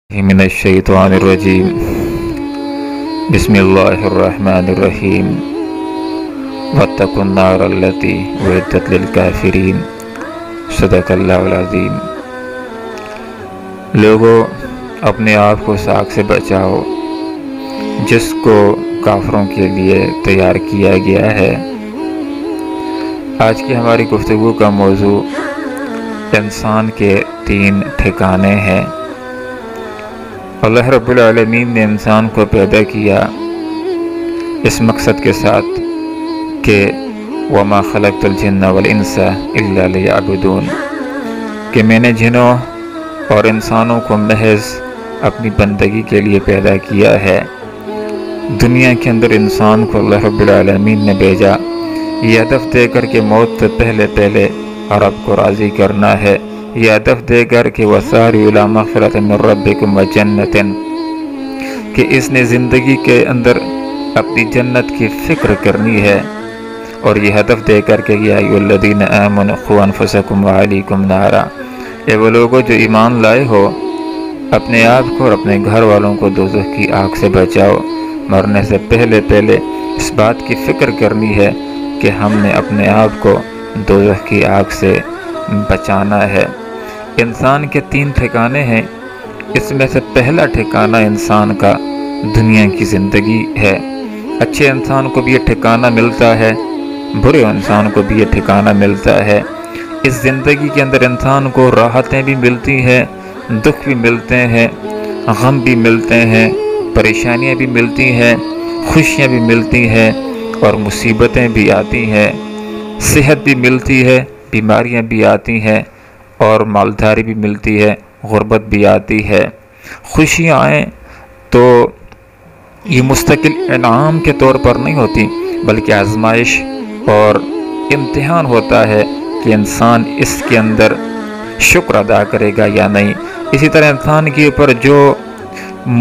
من الشیطان الرجیم بسم اللہ الرحمن الرحیم واتقوا النار التي اعدت للکافرین صدق اللہ العظیم۔ لوگوں، اپنے آپ کو اس آگ سے بچاؤ جس کو کافروں کے لیے تیار کیا گیا ہے۔ آج کی ہماری گفتگو کا موضوع انسان کے 3 ٹھکانے ہیں۔ اللہ رب العالمین نے انسان کو پیدا کیا اس مقصد کے ساتھ کہ وَمَا خَلَقْتُ الْجِنَّ وَالْإِنسَ إِلَّا لِيَعْبُدُونَ، کہ میں نے جنوں اور انسانوں کو محض اپنی بندگی کے لیے پیدا کیا ہے۔ دنیا کے اندر انسان کو اللہ رب العالمین نے بھیجا یہ ہدف دے کر کہ موت سے پہلے رب کو راضی کرنا ہے، یہ ہدف دے کر کہ وَسَارِعُوا إِلَىٰ مَغْفِرَةٍ مِّن رَّبِّكُمْ وَجَنَّةٍ، کہ اس نے زندگی کے اندر اپنی جنت کی فکر کرنی ہے، اور یہ ہدف دے کر کہ یا ایھا الذین آمنوا قوا انفسکم وأہلیکم نارا، اے وہ لوگوں جو ایمان لائے ہو، اپنے آپ کو اور اپنے گھر والوں کو دوزخ کی آگ سے بچاؤ۔ مرنے سے پہلے اس بات کی فکر کرنی ہے کہ ہم نے اپنے آپ کو دوزخ کی آگ سے بچانا ہے۔ انسان کے 3 ٹھکانے ہیں، اس میں سے پہلا ٹھکانہ انسان کا دنیا کی زندگی ہے۔ اچھے انسان کو بھی یہ ٹھکانہ ملتا ہے، برے انسان کو بھی یہ ٹھکانہ ملتا ہے۔ اس زندگی کے اندر انسان کو راحتیں بھی ملتی ہیں، دکھ بھی ملتے ہیں، غم بھی ملتے ہیں، پریشانیاں بھی ملتی ہیں، خوشیاں بھی ملتی ہیں، اور مصیبتیں بھی آتی ہیں، صحت بھی ملتی ہے، بیماریاں بھی آتی ہیں، اور مالداری بھی ملتی ہے، غربت بھی آتی ہے۔ خوشیاں آئیں تو یہ مستقل انعام کے طور پر نہیں ہوتی، بلکہ آزمائش اور امتحان ہوتا ہے کہ انسان اس کے اندر شکر ادا کرے گا یا نہیں۔ اسی طرح انسان کے اوپر جو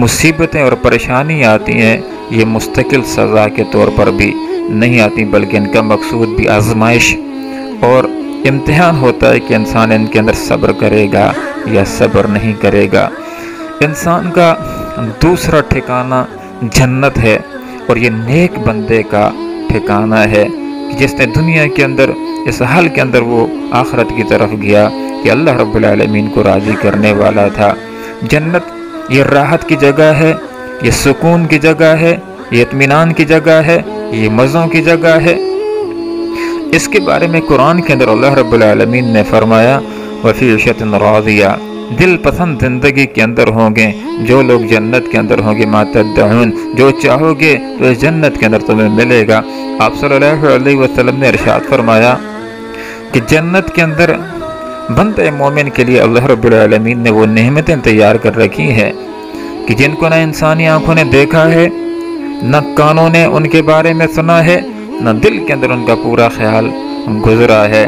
مصیبتیں اور پریشانی آتی ہیں یہ مستقل سزا کے طور پر بھی نہیں آتی، بلکہ ان کا مقصود بھی آزمائش اور امتحان ہوتا ہے کہ انسان ان کے اندر صبر کرے گا یا صبر نہیں کرے گا۔ انسان کا دوسرا ٹھکانہ جنت ہے، اور یہ نیک بندے کا ٹھکانہ ہے کہ جس نے دنیا کے اندر اس حال کے اندر وہ آخرت کی طرف گیا کہ اللہ رب العالمین کو راضی کرنے والا تھا۔ جنت یہ راحت کی جگہ ہے، یہ سکون کی جگہ ہے، یہ اطمینان کی جگہ ہے، یہ مزوں کی جگہ ہے۔ اس کے بارے میں قرآن کے اندر اللہ رب العالمین نے فرمایا وَفِي عِيشَةٍ رَاضِيَةٍ، دل پسند زندگی کے اندر ہوں گے جو لوگ جنت کے اندر ہوں گے، مَا تَدَّعُونَ، جو چاہو گے تو اس جنت کے اندر تمہیں ملے گا۔ آپ صلی اللہ علیہ وسلم نے ارشاد فرمایا کہ جنت کے اندر بندہ مومن کے لیے اللہ رب العالمین نے وہ نعمتیں تیار کر رکھی ہیں کہ جن کو نہ انسانی آنکھوں نے دیکھا ہے، نہ کانوں نے ان کے بارے میں سنا ہے، نہ دل کے اندر ان کا پورا خیال گزرا ہے۔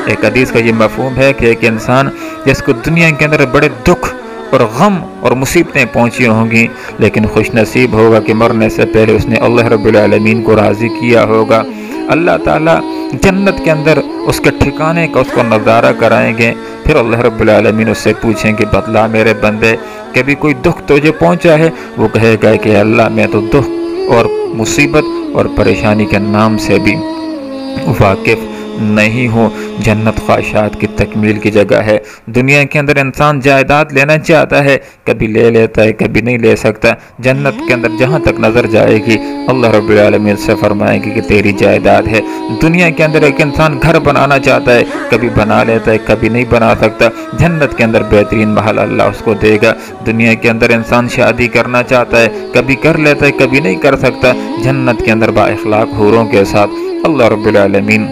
ایک حدیث کا یہ مفہوم ہے کہ ایک انسان جس کو دنیا کے اندر بڑے دکھ اور غم اور مصیبتیں پہنچی ہوں گی، لیکن خوش نصیب ہوگا کہ مرنے سے پہلے اس نے اللہ رب العالمین کو راضی کیا ہوگا۔ اللہ تعالیٰ جنت کے اندر اس کے ٹھکانے کا اس کو نظارہ کرائیں گے، پھر اللہ رب العالمین اس سے پوچھیں گے بتلا میرے بندے، کبھی کوئی دکھ تجھے پہنچا ہے؟ وہ کہے گا کہ اللہ میں تو دکھ اور مصیبت اور پریشانی کے نام سے بھی واقف نہیں ہوں۔ جنت خواہشات کی تکمیل کی جگہ ہے۔ دنیا کے اندر انسان جائیداد لینا چاہتا ہے، کبھی لے لیتا ہے، کبھی نہیں لے سکتا۔ جنت کے اندر جہاں تک نظر جائے گی اللہ رب العالمین سے فرمائے گی کہ تیری جائیداد ہے۔ دنیا کے اندر ایک انسان گھر بنانا چاہتا ہے، کبھی بنا لیتا ہے، کبھی نہیں بنا سکتا۔ جنت کے اندر بہترین محل اللہ اس کو دے گا۔ دنیا کے اندر انسان شادی کرنا چاہتا ہے، کبھی کر لیتا ہے، کبھی نہیں کر سکتا۔ جنت کے اندر با اخلاق حوروں کے ساتھ اللہ رب العالمین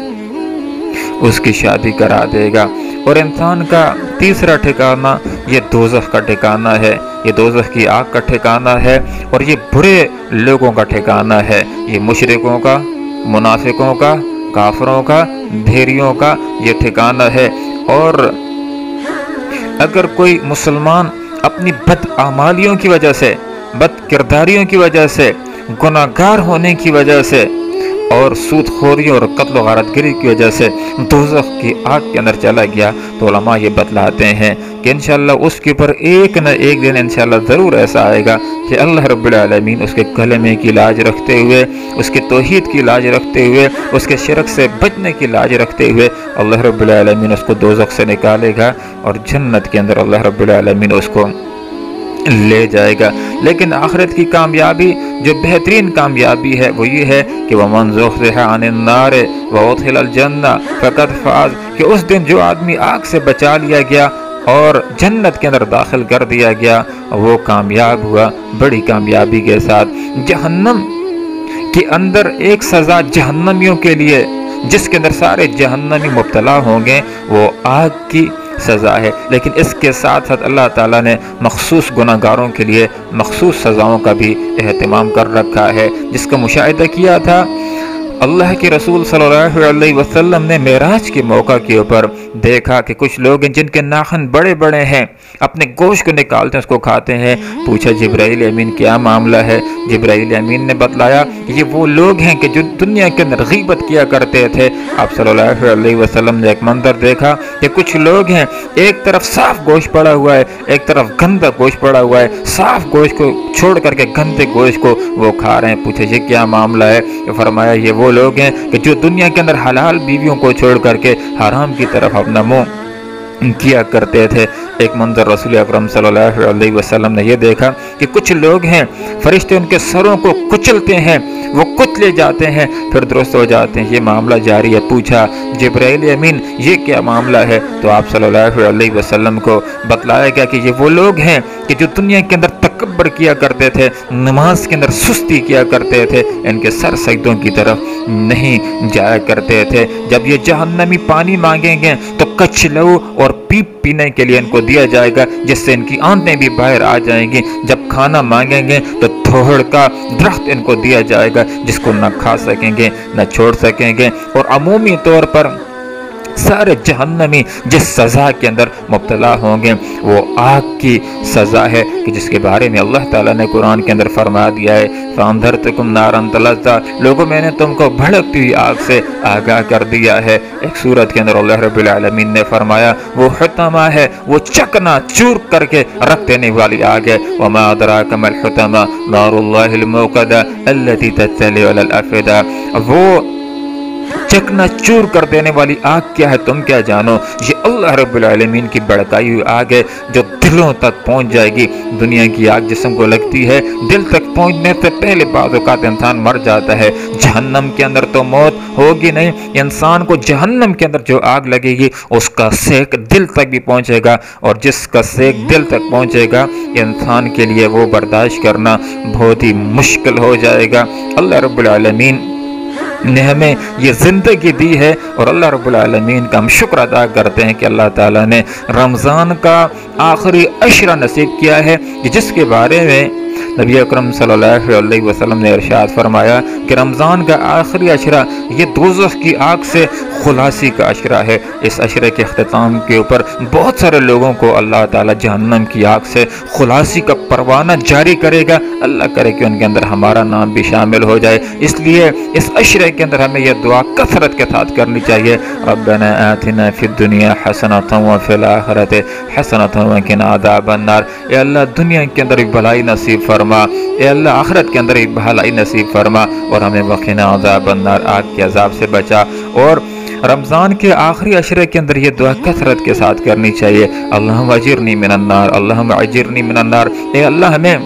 اس کی شادی کرا دے گا۔ اور انسان کا تیسرا ٹھکانہ یہ دوزخ کا ٹھکانہ ہے، یہ دوزخ کی آگ کا ٹھکانہ ہے، اور یہ برے لوگوں کا ٹھکانہ ہے۔ یہ مشرکوں کا، منافقوں کا، کافروں کا، بھیڑیوں کا یہ ٹھکانہ ہے۔ اور اگر کوئی مسلمان اپنی بدعمالیوں کی وجہ سے، بد کرداریوں کی وجہ سے، گناہگار ہونے کی وجہ سے اور سود خوری اور قتل و غارت گری کی وجہ سے دوزخ کی آگ کے اندر چلا گیا، تو علماء یہ بتلاتے ہیں کہ انشاءاللہ اس کے اوپر ایک نہ ایک دن انشاءاللہ ضرور ایسا آئے گا کہ اللہ رب العالمین اس کے کلمے کی لاج رکھتے ہوئے، اس کے توحید کی لاج رکھتے ہوئے، اس کے شرک سے بچنے کی لاج رکھتے ہوئے اللہ رب العالمین اس کو دوزخ سے نکالے گا اور جنت کے اندر اللہ رب العالمین اس کو لے جائے گا۔ لیکن آخرت کی کامیابی جو بہترین کامیابی ہے وہ یہ ہے کہ وَمَنْ زُحْزِحَ عَنِ النَّارِ وَأُدْخِلَ الْجَنَّةَ فَقَدْ فَازَ، کہ اس دن جو آدمی آگ سے بچا لیا گیا اور جنت کے اندر داخل کر دیا گیا وہ کامیاب ہوا بڑی کامیابی کے ساتھ۔ جہنم کے اندر ایک سزا جہنمیوں کے لیے جس کے اندر سارے جہنمی مبتلا ہوں گے وہ آگ کی سزا ہے، لیکن اس کے ساتھ ساتھ اللہ تعالیٰ نے مخصوص گناہ گاروں کے لیے مخصوص سزاؤں کا بھی اہتمام کر رکھا ہے، جس کا مشاہدہ کیا تھا اللہ کے رسول صلی اللہ علیہ وسلم نے معراج کے موقع کے اوپر دیکھا کہ کچھ لوگ ہیں جن کے ناخن بڑے بڑے ہیں، اپنے گوشت کو نکالتے ہیں، اس کو کھاتے ہیں۔ پوچھا جبرائیل امین کیا معاملہ ہے؟ جبرائیل امین نے بتلایا کہ یہ وہ لوگ ہیں کہ جو دنیا کے اندر غیبت کیا کرتے تھے۔ آپ صلی اللہ علیہ وسلم نے ایک منظر دیکھا کہ کچھ لوگ ہیں ایک طرف صاف گوشت پڑا ہوا ہے، ایک طرف گندا گوشت پڑا ہوا ہے، صاف گوشت کو چھوڑ کر کے گندے گوشت کو وہ کھا رہے ہیں۔ پوچھا یہ کیا معاملہ ہے؟ فرمایا یہ وہ لوگ ہیں کہ جو دنیا کے اندر حلال بیویوں کو چھوڑ کر کے حرام کی طرف اپنا منہ کیا کرتے تھے۔ ایک منظر رسول اکرم صلی اللہ علیہ وسلم نے یہ دیکھا کہ کچھ لوگ ہیں فرشتے ان کے سروں کو کچلتے ہیں، وہ کچلے جاتے ہیں پھر درست ہو جاتے ہیں، یہ معاملہ جاری ہے۔ پوچھا جبرائیل امین یہ کیا معاملہ ہے؟ تو آپ صلی اللہ علیہ وسلم کو بتلایا گیا کہ یہ وہ لوگ ہیں کہ جو دنیا کے اندر تکبر کیا کرتے تھے، نماز کے اندر سستی کیا کرتے تھے، ان کے سر سجدوں کی طرف نہیں جایا کرتے تھے۔ جب یہ جہنمی پانی مانگیں گے تو کچلو اور پیپ پینے کے لیے ان کو دیا جائے گا جس سے ان کی آنتیں بھی باہر آ جائیں گی۔ جب کھانا مانگیں گے تو تھوڑ کا درخت ان کو دیا جائے گا جس کو نہ کھا سکیں گے نہ چھوڑ سکیں گے، اور عمومی طور پر سارے جہنمی جس سزا کے اندر مبتلا ہوں گے وہ آگ کی سزا ہے کہ جس کے بارے میں اللہ تعالیٰ نے قرآن کے اندر فرما دیا ہے فَأَنذَرْتُكُمْ نَارًا تَلَظَّىٰ، لوگوں میں نے تم کو بھڑکتی ہوئی آگ سے آگاہ کر دیا ہے۔ ایک سورت کے اندر اللہ رب العالمین نے فرمایا وہ حطمہ ہے، وہ چکنا چور کر کے رکھ دینے والی آگ ہے۔ وَمَا أَدْرَاكَ مَا الْحُطَمَةُ نَارُ اللَّهِ الْمُوقَدَةُ الَّتِي تَطَّلِعُ عَلَى الْأَفْئِدَةِ، وہ چکنا چور کر دینے والی آگ کیا ہے تم کیا جانو؟ یہ اللہ رب العالمین کی بڑکائی ہوئی آگ ہے جو دلوں تک پہنچ جائے گی۔ دنیا کی آگ جسم کو لگتی ہے، دل تک پہنچنے سے پہلے بعض اوقات انسان مر جاتا ہے۔ جہنم کے اندر تو موت ہوگی نہیں، انسان کو جہنم کے اندر جو آگ لگے گی اس کا سیک دل تک بھی پہنچے گا، اور جس کا سیک دل تک پہنچے گا انسان کے لیے وہ برداشت کرنا بہت ہی مشکل ہو جائے گا۔ اللہ رب العالمین نے ہمیں یہ زندگی دی ہے اور اللہ رب العالمین کا ہم شکر ادا کرتے ہیں کہ اللہ تعالیٰ نے رمضان کا آخری عشرہ نصیب کیا ہے، جس کے بارے میں نبی اکرم صلی اللہ علیہ وسلم نے ارشاد فرمایا کہ رمضان کا آخری عشرہ یہ دوزخ کی آگ سے خلاصی کا عشرہ ہے۔ اس عشرے کے اختتام کے اوپر بہت سارے لوگوں کو اللہ تعالیٰ جہنم کی آگ سے خلاصی کا پروانہ جاری کرے گا۔ اللہ کرے کہ ان کے اندر ہمارا نام بھی شامل ہو جائے۔ اس لیے اس عشرے کے اندر ہمیں یہ دعا کثرت کے ساتھ کرنی چاہیے، ربنا آتنا فی الدنیا حسنۃ وفی الآخرۃ حسنۃ وقنا عذاب النار۔ اے اللہ دنیا کے اندر بھی بھلائی نصیب فرما، اے اللہ آخرت کے اندر ایک بھلائی نصیب فرما، اور ہمیں وقنا عذاب النار آگ کے عذاب سے بچا۔ اور رمضان کے آخری عشرے کے اندر یہ دعا کثرت کے ساتھ کرنی چاہیے، اللہم اجرنی من النار، اللہم اجرنی من النار، اے اللہ ہمیں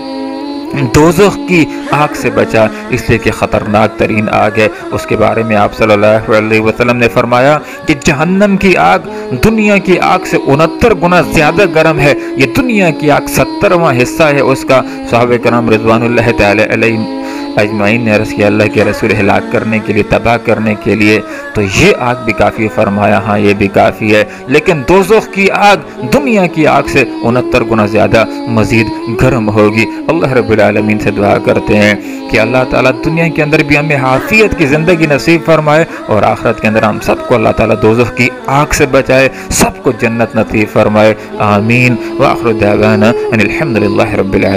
دوزخ کی آگ سے بچا، اس لیے کہ خطرناک ترین آگ ہے۔ اس کے بارے میں آپ صلی اللہ علیہ وسلم نے فرمایا کہ جہنم کی آگ دنیا کی آگ سے 69 گنا زیادہ گرم ہے، یہ دنیا کی آگ 70واں حصہ ہے اس کا۔ صحابہ کرام رضوان اللہ تعالی علیہ اجمعین نے عرض کیا اللہ کے رسول ہلاک کرنے کے لیے، تباہ کرنے کے لیے تو یہ آگ بھی کافی، فرمایا ہاں یہ بھی کافی ہے، لیکن دوزخ کی آگ دنیا کی آگ سے 69 گنا زیادہ مزید گرم ہوگی۔ اللہ رب العالمین سے دعا کرتے ہیں کہ اللہ تعالیٰ دنیا کے اندر بھی ہمیں عافیت کی زندگی نصیب فرمائے، اور آخرت کے اندر ہم سب کو اللہ تعالیٰ دوزخ کی آگ سے بچائے، سب کو جنت نصیب فرمائے، آمین۔ وآخر دعوانا ان الحمدللہ رب العالمین۔